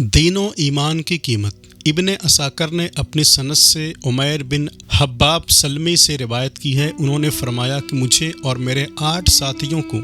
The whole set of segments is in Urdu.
دین و ایمان کی قیمت۔ ابن عساکر نے اپنی سند سے عمیر بن حباب سلمی سے روایت کی ہے۔ انہوں نے فرمایا کہ مجھے اور میرے 8 ساتھیوں کو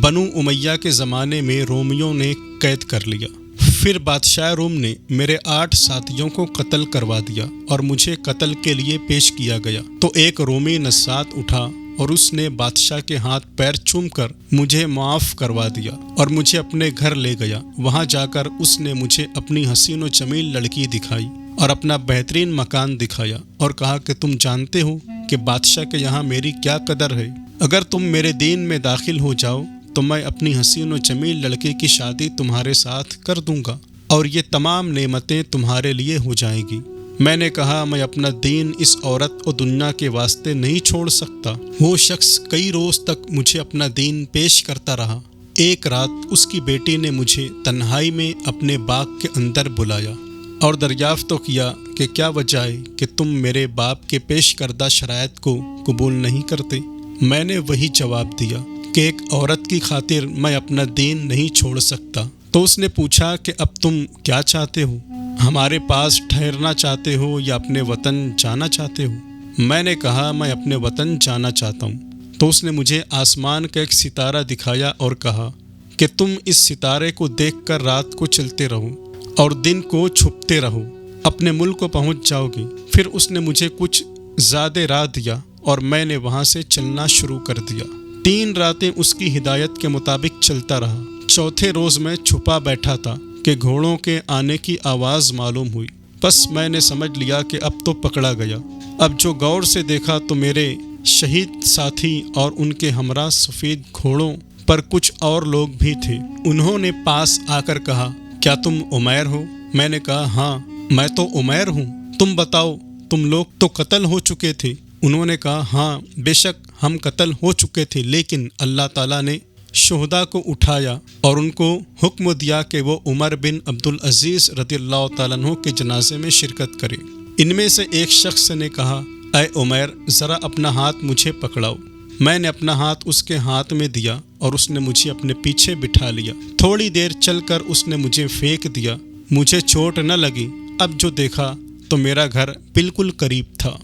بنو امیہ کے زمانے میں رومیوں نے قید کر لیا۔ پھر بادشاہ روم نے میرے 8 ساتھیوں کو قتل کروا دیا اور مجھے قتل کے لیے پیش کیا گیا تو ایک رومی نژاد اٹھا اور اس نے بادشاہ کے ہاتھ پیر چوم کر مجھے معاف کروا دیا اور مجھے اپنے گھر لے گیا۔ وہاں جا کر اس نے مجھے اپنی حسین و جمیل لڑکی دکھائی اور اپنا بہترین مکان دکھایا اور کہا کہ تم جانتے ہو کہ بادشاہ کے یہاں میری کیا قدر ہے۔ اگر تم میرے دین میں داخل ہو جاؤ تو میں اپنی حسین و جمیل لڑکی کی شادی تمہارے ساتھ کر دوں گا اور یہ تمام نعمتیں تمہارے لیے ہو جائیں گی۔ میں نے کہا میں اپنا دین اس عورت اور دنیا کے واسطے نہیں چھوڑ سکتا۔ وہ شخص کئی روز تک مجھے اپنا دین پیش کرتا رہا۔ ایک رات اس کی بیٹی نے مجھے تنہائی میں اپنے باغ کے اندر بلایا اور دریافت کیا کہ کیا وجہ ہے کہ تم میرے باپ کے پیش کردہ شرائط کو قبول نہیں کرتے۔ میں نے وہی جواب دیا کہ ایک عورت کی خاطر میں اپنا دین نہیں چھوڑ سکتا۔ تو اس نے پوچھا کہ اب تم کیا چاہتے ہو؟ ہمارے پاس ٹھہرنا چاہتے ہو یا اپنے وطن جانا چاہتے ہو؟ میں نے کہا میں اپنے وطن جانا چاہتا ہوں۔ تو اس نے مجھے آسمان کا ایک ستارہ دکھایا اور کہا کہ تم اس ستارے کو دیکھ کر رات کو چلتے رہو اور دن کو چھپتے رہو، اپنے ملک کو پہنچ جاؤ گے۔ پھر اس نے مجھے کچھ زیادہ راہ دیا اور میں نے وہاں سے چلنا شروع کر دیا۔ 3 راتیں اس کی ہدایت کے مطابق چلتا رہا۔ چوتھے روز میں چھپا بیٹھا تھا کہ گھوڑوں کے آنے کی آواز معلوم ہوئی۔ بس میں نے سمجھ لیا کہ اب تو پکڑا گیا۔ اب جو غور سے دیکھا تو میرے شہید ساتھی اور ان کے ہمراہ سفید گھوڑوں پر کچھ اور لوگ بھی تھے۔ انہوں نے پاس آ کر کہا کیا تم عمیر ہو؟ میں نے کہا ہاں میں تو عمیر ہوں۔ تم بتاؤ تم لوگ تو قتل ہو چکے تھے۔ انہوں نے کہا ہاں بے شک ہم قتل ہو چکے تھے، لیکن اللہ تعالیٰ نے شہداء کو اٹھایا اور ان کو حکم دیا کہ وہ عمر بن عبدالعزیز رضی اللہ تعالیٰ عنہ کے جنازے میں شرکت کرے۔ ان میں سے ایک شخص نے کہا اے عمیر ذرا اپنا ہاتھ مجھے پکڑاؤ۔ میں نے اپنا ہاتھ اس کے ہاتھ میں دیا اور اس نے مجھے اپنے پیچھے بٹھا لیا۔ تھوڑی دیر چل کر اس نے مجھے پھینک دیا۔ مجھے چوٹ نہ لگی۔ اب جو دیکھا تو میرا گھر بالکل قریب تھا۔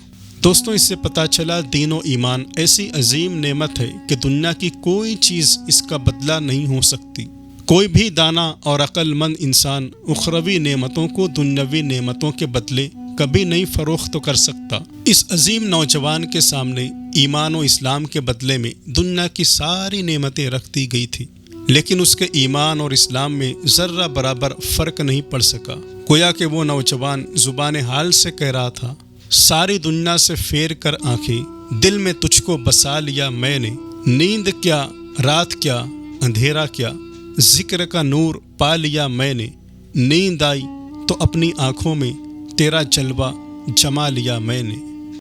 دوستوں اس سے پتہ چلا دین و ایمان ایسی عظیم نعمت ہے کہ دنیا کی کوئی چیز اس کا بدلہ نہیں ہو سکتی۔ کوئی بھی دانا اور عقل مند انسان اخروی نعمتوں کو دنیاوی نعمتوں کے بدلے کبھی نہیں فروخت کر سکتا۔ اس عظیم نوجوان کے سامنے ایمان و اسلام کے بدلے میں دنیا کی ساری نعمتیں رکھ دی گئی تھی، لیکن اس کے ایمان اور اسلام میں ذرہ برابر فرق نہیں پڑ سکا۔ گویا کہ وہ نوجوان زبان حال سے کہہ رہا تھا ساری دنیا سے پھیر کر آنکھیں دل میں تجھ کو بسا لیا میں نے، نیند کیا رات کیا اندھیرا کیا، ذکر کا نور پا لیا میں نے، نیند آئی تو اپنی آنکھوں میں تیرا جلوہ جما لیا میں نے۔